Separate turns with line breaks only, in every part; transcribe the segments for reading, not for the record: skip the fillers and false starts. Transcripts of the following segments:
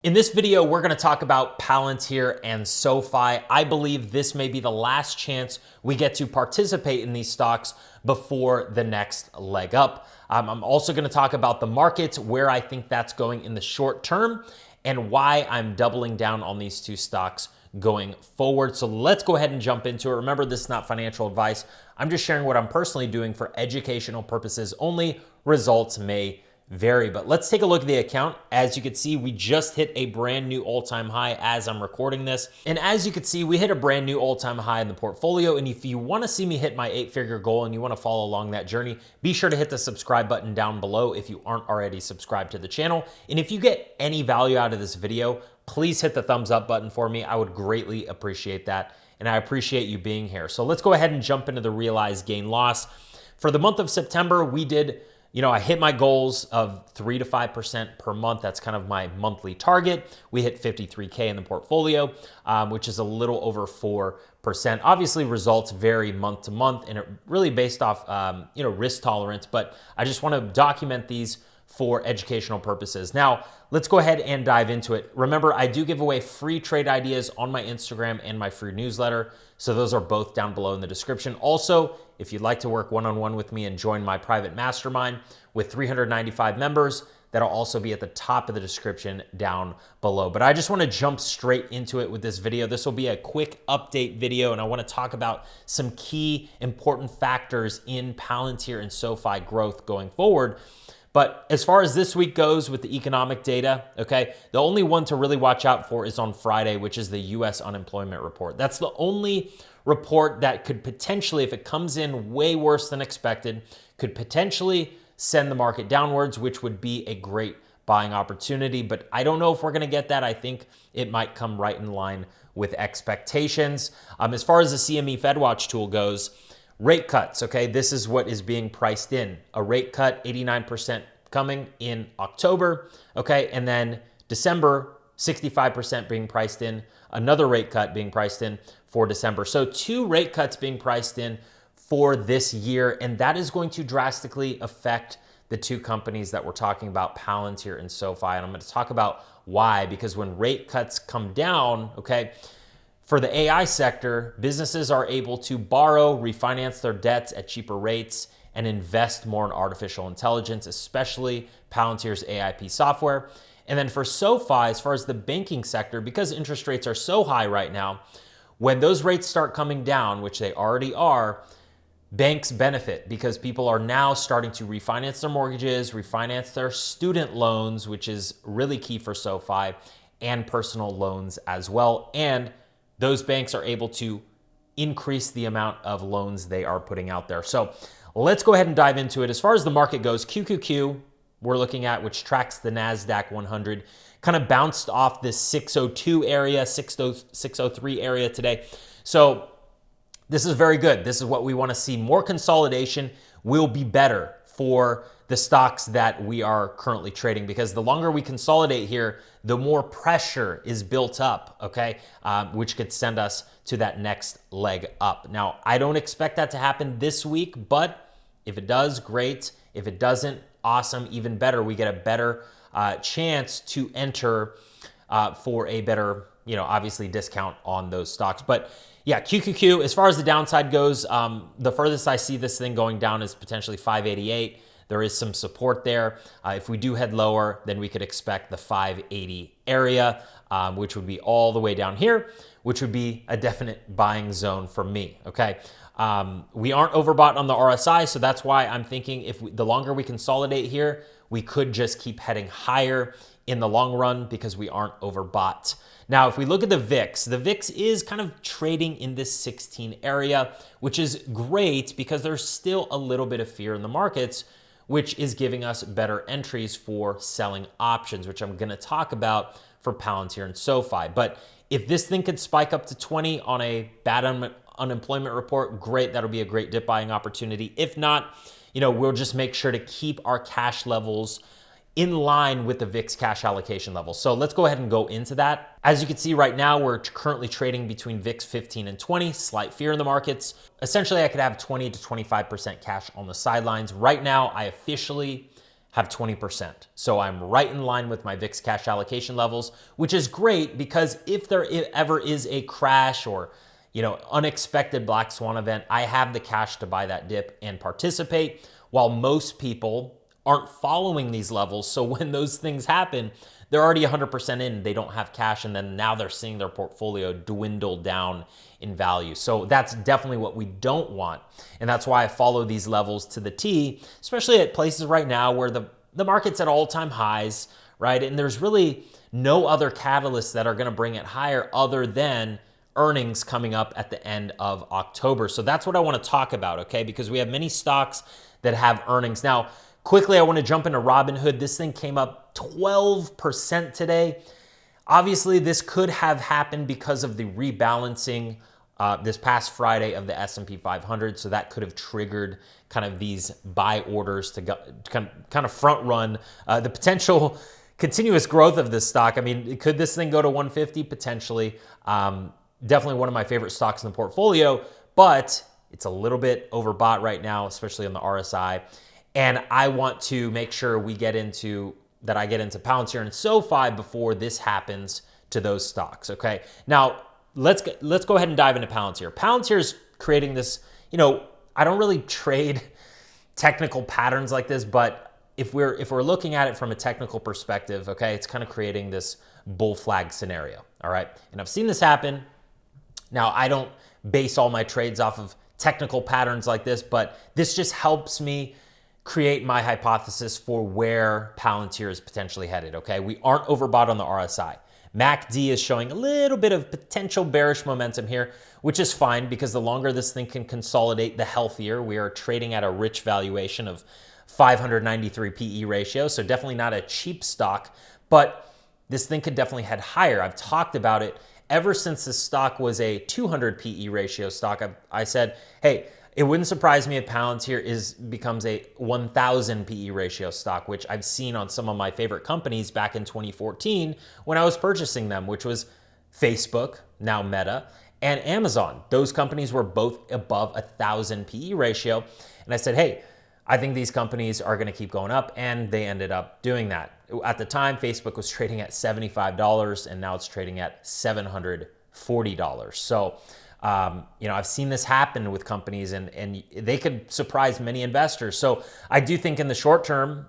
In this video, we're going to talk about Palantir and SoFi. I believe this may be the last chance we get to participate in these stocks before the next leg up. I'm also going to talk about the markets, where I think that's going in the short term, and why I'm doubling down on these two stocks going forward. So let's go ahead and jump into it. Remember, this is not financial advice. I'm just sharing what I'm personally doing for educational purposes only. Results may vary, but let's take a look at the account. As you can see, we just hit a brand new all-time high as I'm recording this. And as you can see, we hit a brand new all-time high in the portfolio. And if you want to see me hit my 8-figure goal and you want to follow along that journey, be sure to hit the subscribe button down below if you aren't already subscribed to the channel. And if you get any value out of this video, please hit the thumbs up button for me. I would greatly appreciate that. And I appreciate you being here. So let's go ahead and jump into the realized gain loss. For the month of September, we did I hit my goals of 3 to 5% per month. That's kind of my monthly target. We hit 53K in the portfolio, which is a little over 4%. Obviously, results vary month to month, and it really based off, risk tolerance. But I just want to document these for educational purposes. Now, let's go ahead and dive into it. Remember, I do give away free trade ideas on my Instagram and my free newsletter. So those are both down below in the description. Also, if you'd like to work one-on-one with me and join my private mastermind with 395 members, that'll also be at the top of the description down below. But I just want to jump straight into it with this video. This will be a quick update video, and I want to talk about some key important factors in Palantir and SoFi growth going forward. But as far as this week goes with the economic data, okay, the only one to really watch out for is on Friday, which is the US unemployment report. That's the only report that could potentially, if it comes in way worse than expected, could potentially send the market downwards, which would be a great buying opportunity. But I don't know if we're going to get that. I think it might come right in line with expectations. As far as the CME FedWatch tool goes, rate cuts, okay? This is what is being priced in. A rate cut, 89% coming in October, okay? And then December, 65% being priced in. Another rate cut being priced in for December. So 2 rate cuts being priced in for this year, and that is going to drastically affect the two companies that we're talking about, Palantir and SoFi. And I'm going to talk about why, because when rate cuts come down, okay, for the AI sector, businesses are able to borrow, refinance their debts at cheaper rates, and invest more in artificial intelligence, especially Palantir's AIP software. And then for SoFi, as far as the banking sector, because interest rates are so high right now, when those rates start coming down, which they already are, banks benefit because people are now starting to refinance their mortgages, refinance their student loans, which is really key for SoFi, and personal loans as well. And those banks are able to increase the amount of loans they are putting out there. So let's go ahead and dive into it. As far as the market goes, QQQ, we're looking at, which tracks the NASDAQ 100, kind of bounced off this 602 area, 603 area today. So this is very good. This is what we want to see. More consolidation will be better for the stocks that we are currently trading, because the longer we consolidate here, the more pressure is built up, okay, which could send us to that next leg up. Now, I don't expect that to happen this week, but if it does, great. If it doesn't, awesome, even better. We get a better chance to enter for a better, obviously discount on those stocks. But yeah, QQQ, as far as the downside goes, the furthest I see this thing going down is potentially 588. There is some support there. If we do head lower, then we could expect the 580 area, which would be all the way down here, which would be a definite buying zone for me, okay? We aren't overbought on the RSI, so that's why I'm thinking the longer we consolidate here, we could just keep heading higher in the long run because we aren't overbought. Now, if we look at the VIX is kind of trading in this 16 area, which is great because there's still a little bit of fear in the markets, which is giving us better entries for selling options, which I'm going to talk about for Palantir and SoFi. But if this thing could spike up to 20 on a bad unemployment report, great. That'll be a great dip buying opportunity. If not, we'll just make sure to keep our cash levels in line with the VIX cash allocation level. So let's go ahead and go into that. As you can see right now, we're currently trading between VIX 15 and 20, slight fear in the markets. Essentially, I could have 20 to 25% cash on the sidelines. Right now, I officially have 20%. So I'm right in line with my VIX cash allocation levels, which is great because if there ever is a crash or unexpected black swan event, I have the cash to buy that dip and participate, while most people aren't following these levels. So when those things happen, they're already 100% in, they don't have cash, and then now they're seeing their portfolio dwindle down in value. So that's definitely what we don't want. And that's why I follow these levels to the T, especially at places right now where the market's at all-time highs, right? And there's really no other catalysts that are gonna bring it higher other than earnings coming up at the end of October. So that's what I wanna talk about, okay? Because we have many stocks that have earnings. Now, quickly, I wanna jump into Robinhood. This thing came up 12% today. Obviously, this could have happened because of the rebalancing this past Friday of the S&P 500. So that could have triggered kind of these buy orders to kind of front run the potential continuous growth of this stock. I mean, could this thing go to 150? Potentially. Definitely one of my favorite stocks in the portfolio, but it's a little bit overbought right now, especially on the RSI. And I want to make sure I get into Palantir and SoFi before this happens to those stocks, okay? Now, let's go ahead and dive into Palantir. Palantir is creating this, I don't really trade technical patterns like this, but if we're looking at it from a technical perspective, okay, it's kind of creating this bull flag scenario, all right? And I've seen this happen. Now, I don't base all my trades off of technical patterns like this, but this just helps me create my hypothesis for where Palantir is potentially headed, okay? We aren't overbought on the RSI. MACD is showing a little bit of potential bearish momentum here, which is fine because the longer this thing can consolidate, the healthier. We are trading at a rich valuation of 593 PE ratio, so definitely not a cheap stock, but this thing could definitely head higher. I've talked about it ever since this stock was a 200 PE ratio stock. I said, hey, it wouldn't surprise me if Palantir becomes a 1,000 PE ratio stock, which I've seen on some of my favorite companies back in 2014 when I was purchasing them, which was Facebook, now Meta, and Amazon. Those companies were both above 1,000 PE ratio. And I said, hey, I think these companies are going to keep going up, and they ended up doing that. At the time, Facebook was trading at $75, and now it's trading at $740. So, I've seen this happen with companies, and they could surprise many investors. So I do think in the short term,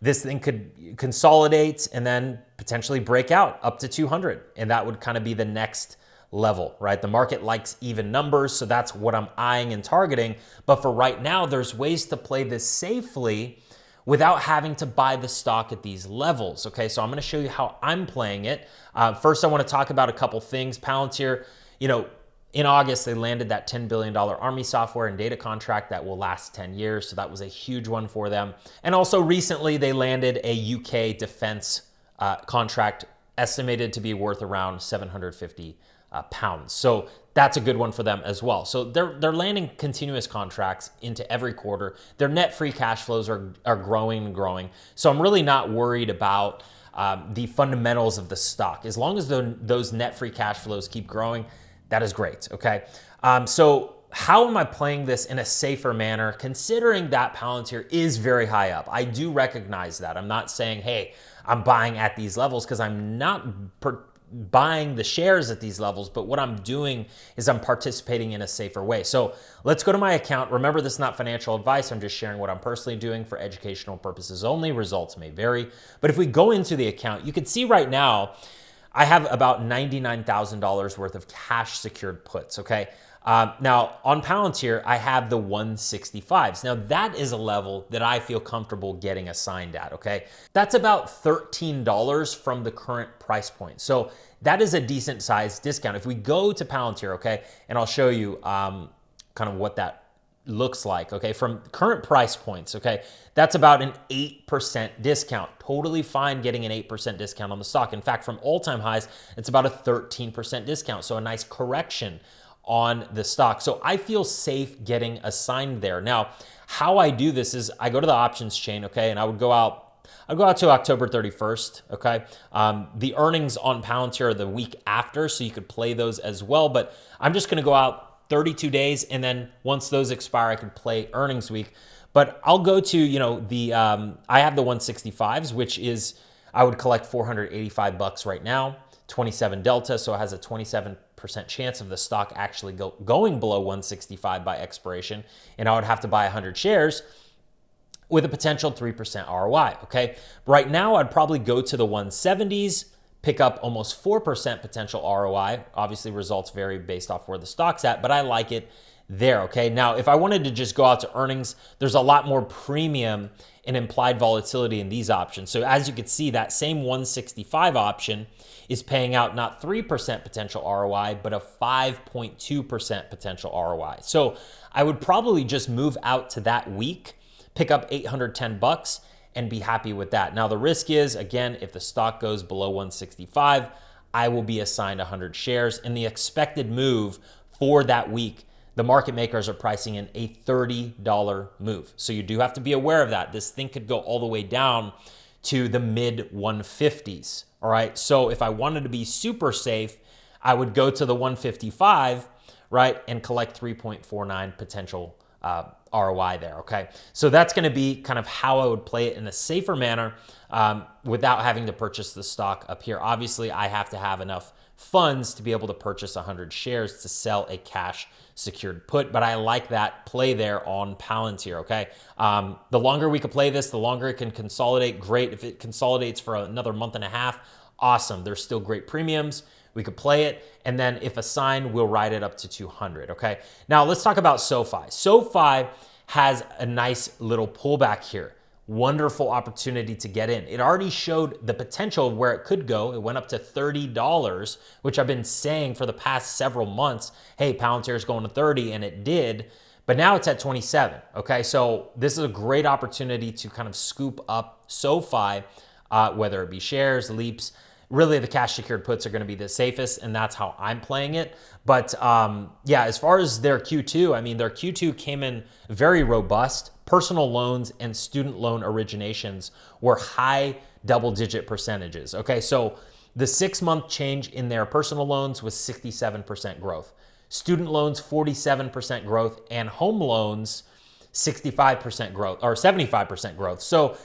this thing could consolidate and then potentially break out up to 200, and that would kind of be the next level, right? The market likes even numbers, so that's what I'm eyeing and targeting. But for right now, there's ways to play this safely without having to buy the stock at these levels, okay? So I'm gonna show you how I'm playing it. First, I wanna talk about a couple things. Palantir, in August, they landed that $10 billion Army software and data contract that will last 10 years. So that was a huge one for them. And also recently, they landed a UK defense contract estimated to be worth around 750 pounds. So that's a good one for them as well. So they're landing continuous contracts into every quarter. Their net free cash flows are growing and growing. So I'm really not worried about the fundamentals of the stock. As long as those net free cash flows keep growing, that is great, okay? So how am I playing this in a safer manner, considering that Palantir is very high up? I do recognize that. I'm not saying, hey, I'm buying at these levels, because I'm not buying the shares at these levels, but what I'm doing is I'm participating in a safer way. So let's go to my account. Remember, this is not financial advice. I'm just sharing what I'm personally doing for educational purposes only. Results may vary. But if we go into the account, you can see right now, I have about $99,000 worth of cash secured puts, okay? Now, on Palantir, I have the 165s. Now, that is a level that I feel comfortable getting assigned at, okay? That's about $13 from the current price point. So that is a decent sized discount. If we go to Palantir, okay, and I'll show you kind of what that looks like, okay, from current price points, okay, that's about an 8% discount. Totally fine getting an 8% discount on the stock. In fact, from all-time highs, it's about a 13% discount. So a nice correction on the stock. So I feel safe getting assigned there. Now, how I do this is I go to the options chain, okay, and I'll go out to October 31st, okay? The earnings on Palantir are the week after, so you could play those as well, but I'm just gonna go out 32 days, and then once those expire, I can play earnings week. But I'll go to, I have the 165s, which is, I would collect 485 bucks right now, 27 delta. So it has a 27% chance of the stock actually going below 165 by expiration. And I would have to buy 100 shares with a potential 3% ROI, okay? Right now, I'd probably go to the 170s, pick up almost 4% potential ROI. Obviously, results vary based off where the stock's at, but I like it there, okay? Now, if I wanted to just go out to earnings, there's a lot more premium and implied volatility in these options. So as you can see, that same 165 option is paying out not 3% potential ROI, but a 5.2% potential ROI. So I would probably just move out to that week, pick up 810 bucks and be happy with that. Now the risk is, again, if the stock goes below 165, I will be assigned 100 shares. And the expected move for that week, the market makers are pricing in a $30 move. So you do have to be aware of that. This thing could go all the way down to the mid 150s. All right. So if I wanted to be super safe, I would go to the 155, right, and collect 3.49 potential ROI there, okay? So that's gonna be kind of how I would play it in a safer manner without having to purchase the stock up here. Obviously, I have to have enough funds to be able to purchase 100 shares to sell a cash secured put, but I like that play there on Palantir, okay? The longer we can play this, the longer it can consolidate, great. If it consolidates for another month and a half, awesome. There's still great premiums. We could play it, and then if assigned, we'll ride it up to 200, okay? Now, let's talk about SoFi. SoFi has a nice little pullback here. Wonderful opportunity to get in. It already showed the potential of where it could go. It went up to $30, which I've been saying for the past several months, hey, Palantir is going to 30, and it did, but now it's at 27, okay? So this is a great opportunity to kind of scoop up SoFi, whether it be shares, leaps. Really, the cash secured puts are going to be the safest, and that's how I'm playing it. But yeah, as far as their Q2, I mean, their Q2 came in very robust. Personal loans and student loan originations were high double-digit percentages. Okay, so the 6-month change in their personal loans was 67% growth. Student loans, 47% growth, and home loans, 65% growth, or 75% growth. So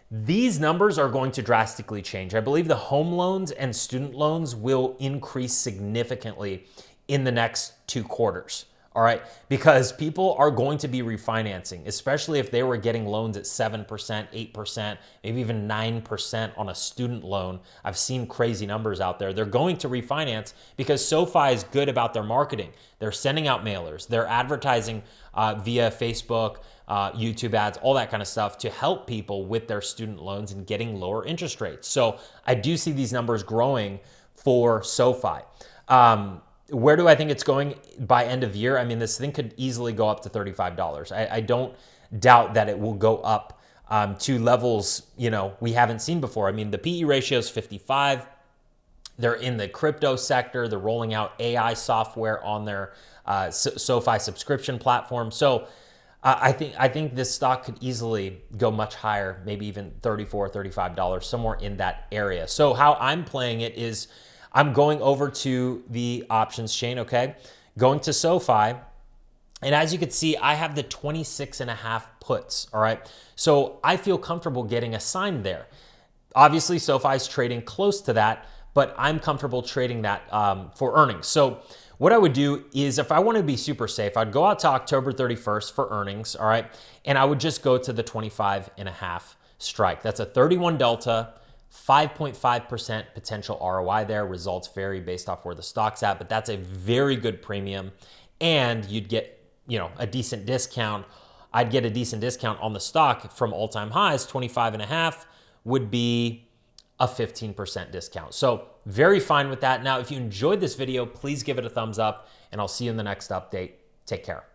these numbers are going to drastically change. I believe the home loans and student loans will increase significantly in the next 2 quarters, all right? Because people are going to be refinancing, especially if they were getting loans at 7%, 8%, maybe even 9% on a student loan. I've seen crazy numbers out there. They're going to refinance because SoFi is good about their marketing. They're sending out mailers. They're advertising via Facebook, YouTube ads, all that kind of stuff to help people with their student loans and getting lower interest rates. So I do see these numbers growing for SoFi. Where do I think it's going by end of year? I mean, this thing could easily go up to $35. I don't doubt that it will go up to levels, we haven't seen before. I mean, the PE ratio is 55. They're in the crypto sector. They're rolling out AI software on their SoFi subscription platform. So I think this stock could easily go much higher, maybe even $34, $35, somewhere in that area. So how I'm playing it is I'm going over to the options chain, okay? Going to SoFi. And as you can see, I have the 26.5 puts, all right? So I feel comfortable getting assigned there. Obviously, SoFi is trading close to that, but I'm comfortable trading that for earnings. So what I would do is if I want to be super safe, I'd go out to October 31st for earnings, all right? And I would just go to the 25.5 strike. That's a 31 delta, 5.5% potential ROI there. Results vary based off where the stock's at, but that's a very good premium. And you'd get, a decent discount. I'd get a decent discount on the stock from all-time highs. 25.5 would be a 15% discount. So very fine with that. Now, if you enjoyed this video, please give it a thumbs up, and I'll see you in the next update. Take care.